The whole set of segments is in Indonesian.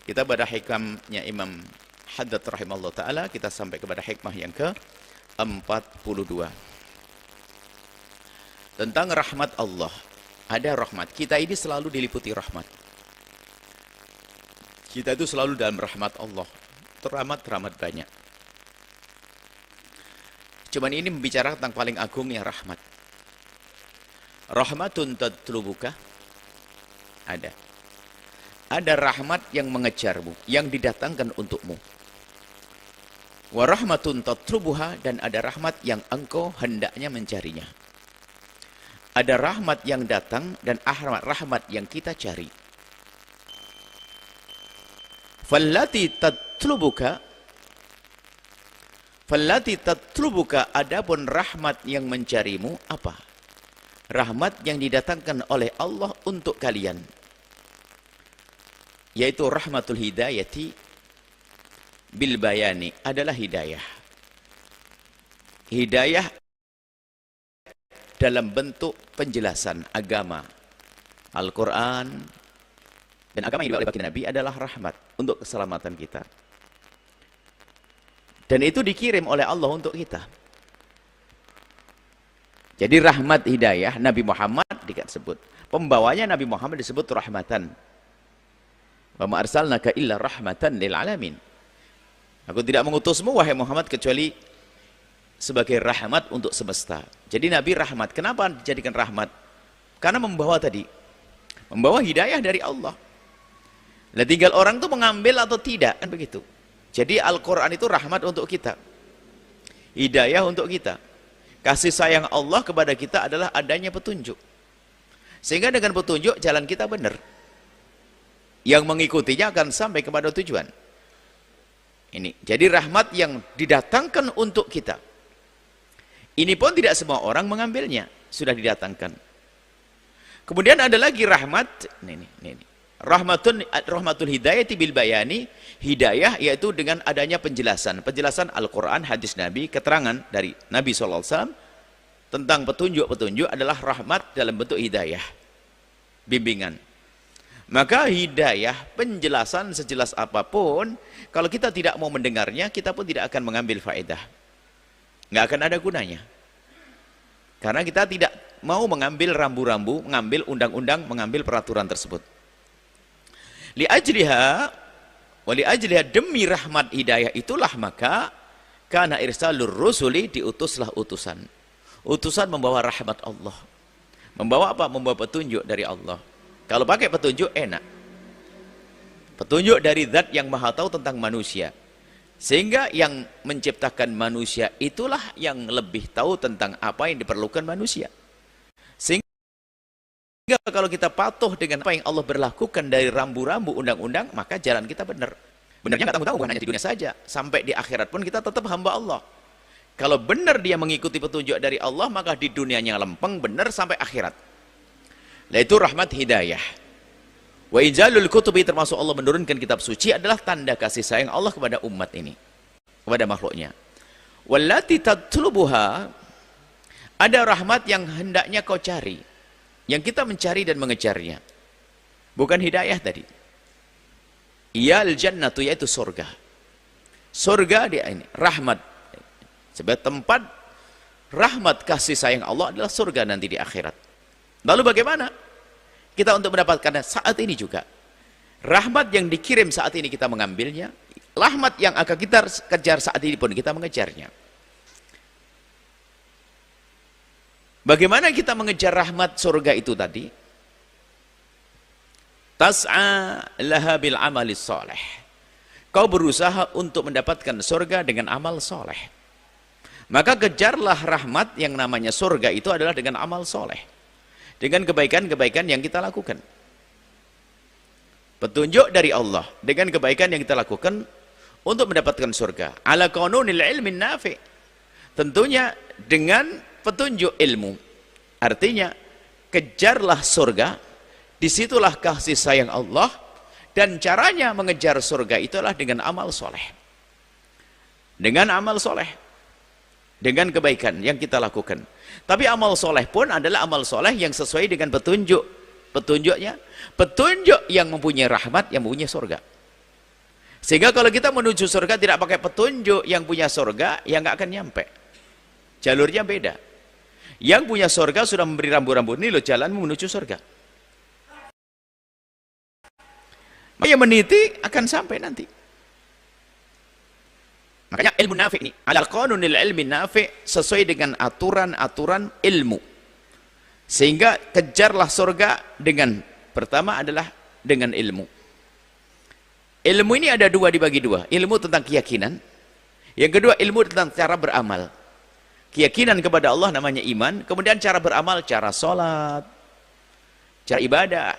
Kita pada hikmahnya Imam Haddad rahimahullah ta'ala, kita sampai kepada hikmah yang ke-42. Tentang rahmat Allah. Ada rahmat. Kita ini selalu diliputi rahmat. Kita itu selalu dalam rahmat Allah. Rahmat banyak. Cuman ini membicarakan tentang paling agungnya rahmat. Rahmatun tatlubuka. Ada rahmat yang mengejarmu, yang didatangkan untukmu. Wa rahmatun tatlubuha, dan ada rahmat yang engkau hendaknya mencarinya. Ada rahmat yang datang dan rahmat yang kita cari. Fallati tatlubuka, adapun rahmat yang mencarimu apa? Rahmat yang didatangkan oleh Allah untuk kalian, yaitu rahmatul hidayati bil bayani, adalah hidayah. Hidayah dalam bentuk penjelasan agama. Al-Quran dan agama yang dibawa oleh baginda Nabi adalah rahmat untuk keselamatan kita. Dan itu dikirim oleh Allah untuk kita. Jadi rahmat hidayah Nabi Muhammad disebut. Pembawanya Nabi Muhammad disebut rahmatan. Wa ma arsalnaka illa rahmatan lil alamin. Aku tidak mengutusmu wahai Muhammad kecuali sebagai rahmat untuk semesta. Jadi Nabi rahmat. Kenapa dijadikan rahmat? Karena membawa hidayah dari Allah. Nah, tinggal orang itu mengambil atau tidak, kan begitu. Jadi Al-Quran itu rahmat untuk kita, hidayah untuk kita. Kasih sayang Allah kepada kita adalah adanya petunjuk, sehingga dengan petunjuk jalan kita benar, yang mengikutinya akan sampai kepada tujuan. Ini jadi rahmat yang didatangkan untuk kita. Ini pun tidak semua orang mengambilnya, sudah didatangkan. Kemudian ada lagi rahmat, ini. Rahmatul hidayati bil bayani, hidayah yaitu dengan adanya penjelasan Al-Quran, hadis Nabi, keterangan dari Nabi SAW tentang petunjuk-petunjuk adalah rahmat dalam bentuk hidayah, bimbingan. Maka hidayah, penjelasan sejelas apapun, kalau kita tidak mau mendengarnya, kita pun tidak akan mengambil faedah, nggak akan ada gunanya, karena kita tidak mau mengambil rambu-rambu, mengambil undang-undang, mengambil peraturan tersebut. Li'ajliha demi rahmat hidayah itulah maka kana irsalur rusuli, diutuslah utusan membawa rahmat Allah. Membawa apa? Membawa petunjuk dari Allah. Kalau pakai petunjuk enak, petunjuk dari zat yang maha tahu tentang manusia, sehingga yang menciptakan manusia itulah yang lebih tahu tentang apa yang diperlukan manusia. Sehingga kalau kita patuh dengan apa yang Allah berlakukan dari rambu-rambu undang-undang, maka jalan kita benar. Benarnya nggak tahu bukan hanya di dunia saja, sampai di akhirat pun kita tetap hamba Allah. Kalau benar dia mengikuti petunjuk dari Allah, maka di dunianya lempeng benar sampai akhirat. Nah, itu rahmat hidayah. Wa inzalul kutubi, termasuk Allah menurunkan kitab suci, adalah tanda kasih sayang Allah kepada umat ini, kepada makhluknya. Wallati tatlubuha, ada rahmat yang hendaknya kau cari, yang kita mencari dan mengejarnya, bukan hidayah tadi. Iyal jannatu, yaitu surga. Surga dia ini rahmat, sebagai tempat rahmat kasih sayang Allah adalah surga nanti di akhirat. Lalu bagaimana kita untuk mendapatkannya saat ini juga? Rahmat yang dikirim saat ini kita mengambilnya, rahmat yang akan kita kejar saat ini pun kita mengejarnya. Bagaimana kita mengejar rahmat surga itu tadi? Tas'a laha bil amalis soleh. Kau berusaha untuk mendapatkan surga dengan amal soleh. Maka kejarlah rahmat yang namanya surga itu adalah dengan amal soleh, dengan kebaikan-kebaikan yang kita lakukan. Petunjuk dari Allah dengan kebaikan yang kita lakukan untuk mendapatkan surga. Ala qanunil ilmin nafi'. Tentunya dengan petunjuk ilmu. Artinya kejarlah surga, disitulah kasih sayang Allah, dan caranya mengejar surga itulah dengan amal soleh, dengan amal soleh, dengan kebaikan yang kita lakukan. Tapi amal soleh pun adalah amal soleh yang sesuai dengan petunjuk, petunjuk yang mempunyai rahmat, yang mempunyai surga. Sehingga kalau kita menuju surga tidak pakai petunjuk, yang punya surga yang nggak akan nyampe. Jalurnya beda. Yang punya surga sudah memberi rambu-rambu, ini loh jalan menuju surga. Yang meniti akan sampai nanti. Makanya ilmu nafi ini, ala qanunil ilmi nafi, sesuai dengan aturan-aturan ilmu. Sehingga kejarlah surga dengan, pertama adalah dengan ilmu. Ilmu ini ada dua, dibagi dua. Ilmu tentang keyakinan. Yang kedua ilmu tentang cara beramal. Keyakinan kepada Allah namanya iman. Kemudian cara beramal, cara sholat, cara ibadah.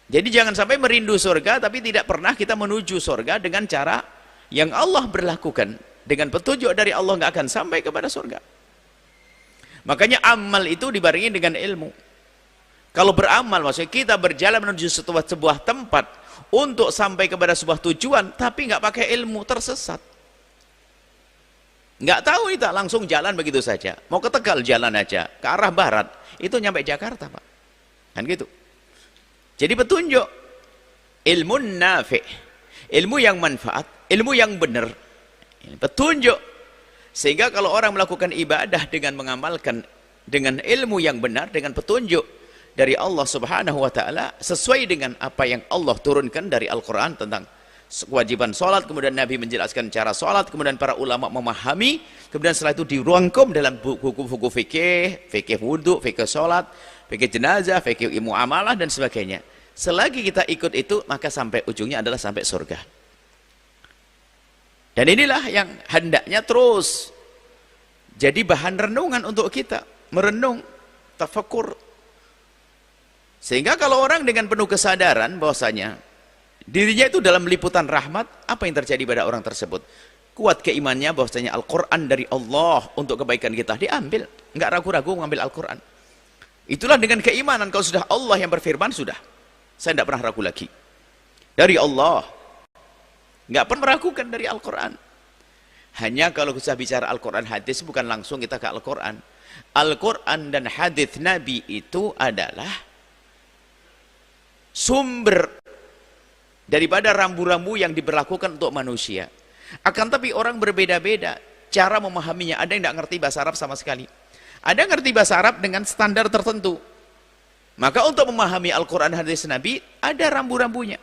Jadi jangan sampai merindu surga tapi tidak pernah kita menuju surga dengan cara yang Allah berlakukan. Dengan petunjuk dari Allah nggak akan sampai kepada surga. Makanya amal itu dibarengi dengan ilmu. Kalau beramal maksudnya kita berjalan menuju sebuah tempat untuk sampai kepada sebuah tujuan tapi nggak pakai ilmu, tersesat. Nggak tahu kita langsung jalan begitu saja. Mau ke Tegal jalan aja, ke arah barat itu nyampe Jakarta, Pak. Kan gitu. Jadi petunjuk, ilmu nafi, ilmu yang manfaat, ilmu yang benar, ini petunjuk. Sehingga kalau orang melakukan ibadah dengan mengamalkan dengan ilmu yang benar, dengan petunjuk dari Allah Subhanahu wa taala sesuai dengan apa yang Allah turunkan dari Al-Qur'an tentang kewajiban sholat, kemudian Nabi menjelaskan cara sholat, kemudian para ulama memahami, kemudian setelah itu dirangkum dalam buku-buku fikih wudhu, fikih sholat, fikih jenazah, fikih muamalah dan sebagainya. Selagi kita ikut itu maka sampai ujungnya adalah sampai surga. Dan inilah yang hendaknya terus jadi bahan renungan untuk kita, merenung, tafakur. Sehingga kalau orang dengan penuh kesadaran bahwasanya dirinya itu dalam liputan rahmat, apa yang terjadi pada orang tersebut? Kuat keimannya bahwasanya Al-Quran dari Allah untuk kebaikan kita, diambil, nggak ragu-ragu mengambil Al-Quran. Itulah dengan keimanan, kalau sudah Allah yang berfirman, sudah, saya tidak pernah ragu lagi. Dari Allah, nggak pernah meragukan dari Al-Quran. Hanya kalau kita bicara Al-Quran hadis, bukan langsung kita ke Al-Quran. Al-Quran dan hadis Nabi itu adalah sumber daripada rambu-rambu yang diberlakukan untuk manusia. Akan tapi orang berbeda-beda cara memahaminya. Ada yang tidak ngerti bahasa Arab sama sekali, ada yang ngerti bahasa Arab dengan standar tertentu. Maka untuk memahami Al-Quran hadis Nabi ada rambu-rambunya,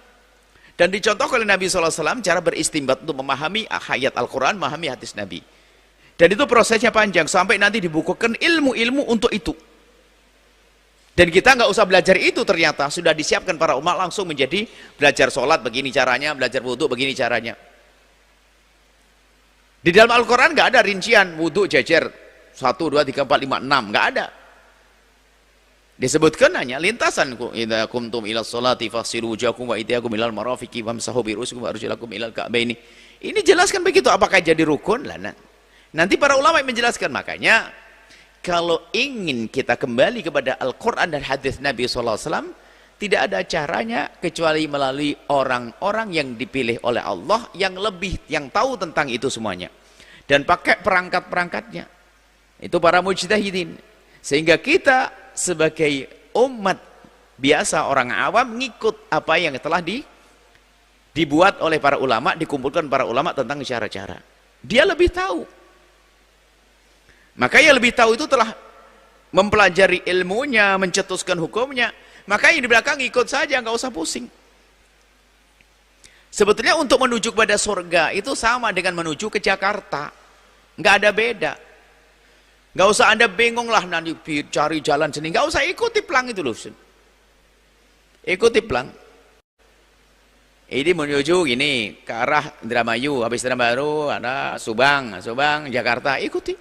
dan dicontohkan oleh Nabi SAW cara beristimbat untuk memahami ayat Al-Quran, memahami hadis Nabi. Dan itu prosesnya panjang sampai nanti dibukukan ilmu-ilmu untuk itu. Dan kita nggak usah belajar itu, ternyata sudah disiapkan para umat langsung menjadi belajar sholat begini caranya, belajar wudhu begini caranya. Di dalam Al-Quran nggak ada rincian wudhu jejer 1, 2, 3, 4, 5, 6, nggak ada. Disebutkan hanya lintasan, idza qumtum ila sholati faghsilu wujuhakum wa aydiyakum ilal marafiqi wamsahu bi ru'usikum wa arjulakum ilal ka'baini. Ini jelaskan begitu, apakah jadi rukun? Lah nanti para ulama yang menjelaskan. Makanya kalau ingin kita kembali kepada Al-Quran dan hadis Nabi SAW, tidak ada caranya kecuali melalui orang-orang yang dipilih oleh Allah yang tahu tentang itu semuanya, dan pakai perangkat-perangkatnya. Itu para mujtahidin. Sehingga kita sebagai umat biasa, orang awam, ngikut apa yang telah dibuat oleh para ulama, dikumpulkan para ulama tentang cara-cara. Dia lebih tahu. Maka yang lebih tahu itu telah mempelajari ilmunya, mencetuskan hukumnya. Maka yang di belakang ikut saja, nggak usah pusing. Sebetulnya untuk menuju kepada surga itu sama dengan menuju ke Jakarta, nggak ada beda. Nggak usah Anda bingung lah nanti cari jalan sini, nggak usah ikuti pelang itu loh. Ikuti pelang. Ini menuju gini ke arah Indramayu, habis Indramayu ada Subang, Jakarta, ikuti.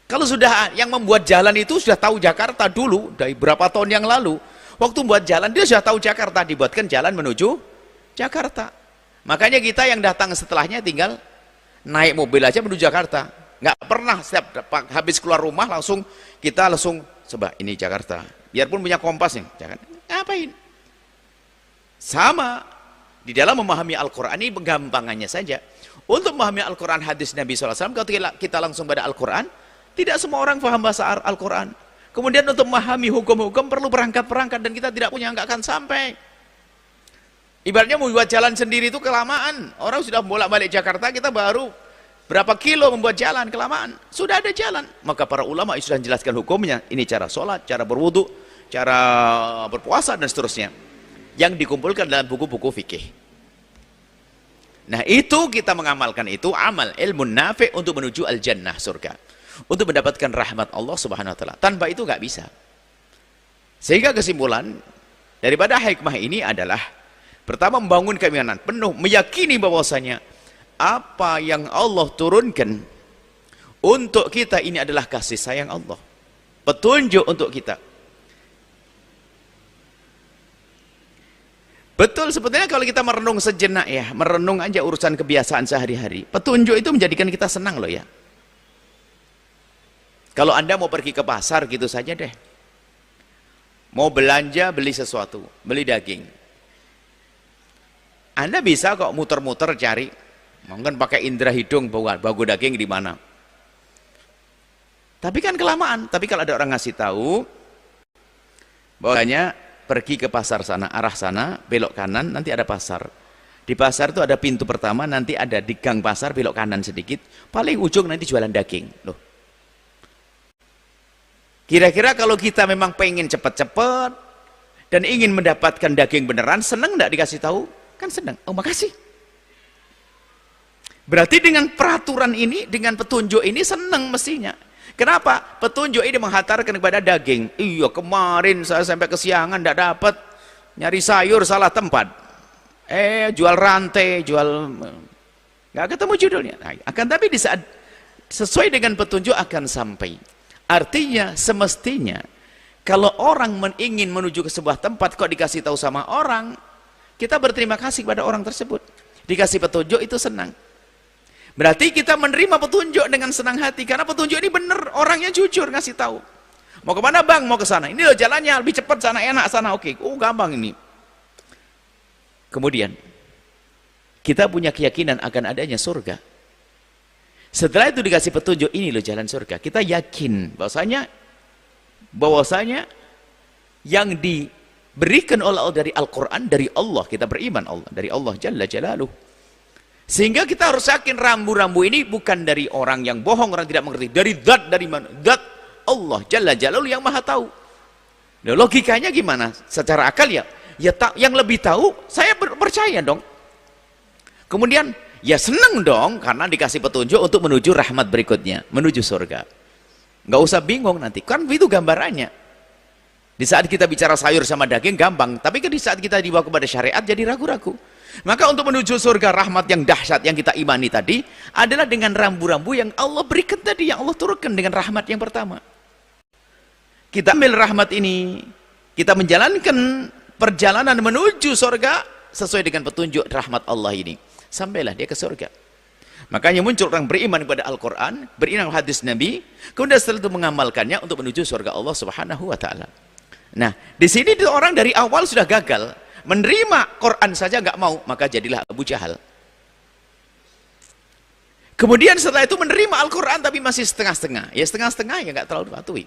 Kalau sudah yang membuat jalan itu sudah tahu Jakarta dulu, dari berapa tahun yang lalu, waktu membuat jalan dia sudah tahu Jakarta, dibuatkan jalan menuju Jakarta. Makanya kita yang datang setelahnya tinggal naik mobil aja menuju Jakarta. Nggak pernah setiap habis keluar rumah kita langsung coba ini Jakarta. Biarpun punya kompas nih, jangan ngapain. Sama di dalam memahami Al-Quran ini gampangannya saja. Untuk memahami Al-Quran hadis Nabi SAW, kalau kita langsung pada Al-Quran, tidak semua orang paham bahasa Al-Quran. Kemudian untuk memahami hukum-hukum perlu perangkat-perangkat, dan kita tidak punya, nggak akan sampai. Ibaratnya membuat jalan sendiri itu kelamaan. Orang sudah bolak-balik Jakarta, kita baru berapa kilo membuat jalan, kelamaan. Sudah ada jalan. Maka para ulama sudah menjelaskan hukumnya. Ini cara sholat, cara berwudu, cara berpuasa, dan seterusnya. Yang dikumpulkan dalam buku-buku fikih. Nah itu kita mengamalkan itu, amal ilmu nafi' untuk menuju al-jannah, surga. Untuk mendapatkan rahmat Allah subhanahu wa ta'ala. Tanpa itu nggak bisa. Sehingga kesimpulan daripada hikmah ini adalah, pertama, membangun keimanan penuh, meyakini bahwasanya apa yang Allah turunkan untuk kita ini adalah kasih sayang Allah, petunjuk untuk kita. Betul, sebetulnya kalau kita merenung sejenak ya, merenung aja urusan kebiasaan sehari-hari, petunjuk itu menjadikan kita senang loh ya. Kalau Anda mau pergi ke pasar gitu saja deh, mau belanja, beli sesuatu, beli daging, Anda bisa kok muter-muter cari, mungkin pakai indera hidung bagu daging di mana. Tapi kan kelamaan. Tapi kalau ada orang ngasih tahu bahwasanya pergi ke pasar sana, arah sana, belok kanan, nanti ada pasar. Di pasar itu ada pintu pertama, nanti ada di gang pasar, belok kanan sedikit, paling ujung nanti jualan daging. Loh. Kira-kira kalau kita memang pengen cepat-cepat dan ingin mendapatkan daging beneran, seneng enggak dikasih tahu? Kan seneng. Oh, makasih. Berarti dengan peraturan ini, dengan petunjuk ini seneng mestinya. Kenapa? Petunjuk ini menghantarkan kepada daging. Iya, kemarin saya sampai kesiangan tidak dapat, nyari sayur salah tempat. Jual rantai, jual, nggak ketemu judulnya. Nah, akan tapi di saat sesuai dengan petunjuk akan sampai. Artinya semestinya kalau orang ingin menuju ke sebuah tempat kok dikasih tahu sama orang, kita berterima kasih kepada orang tersebut. Dikasih petunjuk itu senang. Berarti kita menerima petunjuk dengan senang hati, karena petunjuk ini benar, orangnya jujur ngasih tahu. Mau kemana bang? Mau ke sana. Ini loh jalannya lebih cepat, sana enak, sana oke. Oh gampang ini. Kemudian kita punya keyakinan akan adanya surga. Setelah itu dikasih petunjuk, ini loh jalan surga. Kita yakin bahwasanya yang diberikan oleh Allah dari Al-Quran, dari Allah, kita beriman Allah, dari Allah Jalla Jalaluh. Sehingga kita harus yakin rambu-rambu ini bukan dari orang yang bohong, orang tidak mengerti. Dari zat, dari mana? Zat Allah Jalla Jalaluh yang maha tahu. Nah, logikanya gimana? Secara akal ya yang lebih tahu, saya percaya dong. Kemudian ya senang dong, karena dikasih petunjuk untuk menuju rahmat berikutnya, menuju surga. Nggak usah bingung nanti, kan itu gambarannya. Di saat kita bicara sayur sama daging gampang, tapi di saat kita dibawa kepada syariat jadi ragu-ragu. Maka untuk menuju surga rahmat yang dahsyat yang kita imani tadi adalah dengan rambu-rambu yang Allah berikan tadi, yang Allah turunkan dengan rahmat yang pertama. Kita ambil rahmat ini, kita menjalankan perjalanan menuju surga sesuai dengan petunjuk rahmat Allah ini. Sampailah dia ke surga. Makanya muncul orang beriman kepada Al-Quran, beriman hadis Nabi, kemudian setelah itu mengamalkannya untuk menuju surga Allah Subhanahu wa Ta'ala. Nah, di sini orang dari awal sudah gagal. Menerima Quran saja nggak mau, maka jadilah Abu Jahal. Kemudian setelah itu menerima Al-Quran tapi masih setengah-setengah. Ya setengah-setengah ya nggak terlalu patuhi.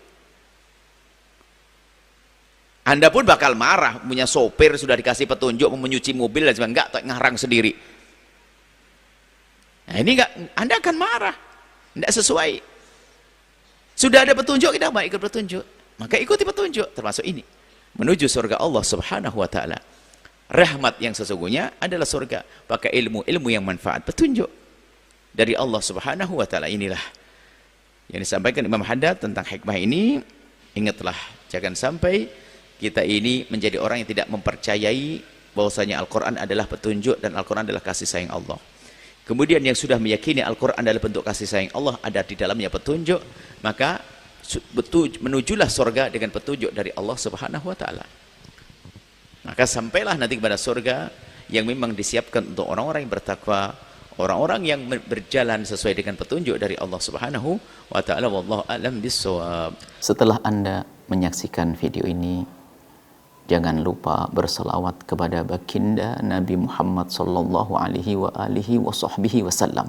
Anda pun bakal marah, punya sopir sudah dikasih petunjuk mau menyuci mobil dan sebagainya, nggak ngarang sendiri. Nah ini nggak, Anda akan marah, nggak sesuai. Sudah ada petunjuk, kita mau ikut petunjuk, maka ikuti petunjuk, termasuk ini menuju surga Allah Subhanahu wa Ta'ala. Rahmat yang sesungguhnya adalah surga, pakai ilmu yang manfaat, petunjuk dari Allah Subhanahu wa Ta'ala. Inilah yang disampaikan Imam Haddad tentang hikmah ini. Ingatlah, jangan sampai kita ini menjadi orang yang tidak mempercayai bahwasanya Al-Quran adalah petunjuk dan Al-Quran adalah kasih sayang Allah. Kemudian yang sudah meyakini Al-Quran adalah bentuk kasih sayang Allah, ada di dalamnya petunjuk, maka menujulah surga dengan petunjuk dari Allah Subhanahu wa Ta'ala. Maka sampailah nanti kepada surga yang memang disiapkan untuk orang-orang yang bertakwa, orang-orang yang berjalan sesuai dengan petunjuk dari Allah Subhanahu wa Ta'ala. Wallahu a'lam bissawab. Setelah Anda menyaksikan video ini, jangan lupa berselawat kepada baginda Nabi Muhammad sallallahu alaihi wa alihi wa sahbihi wasallam.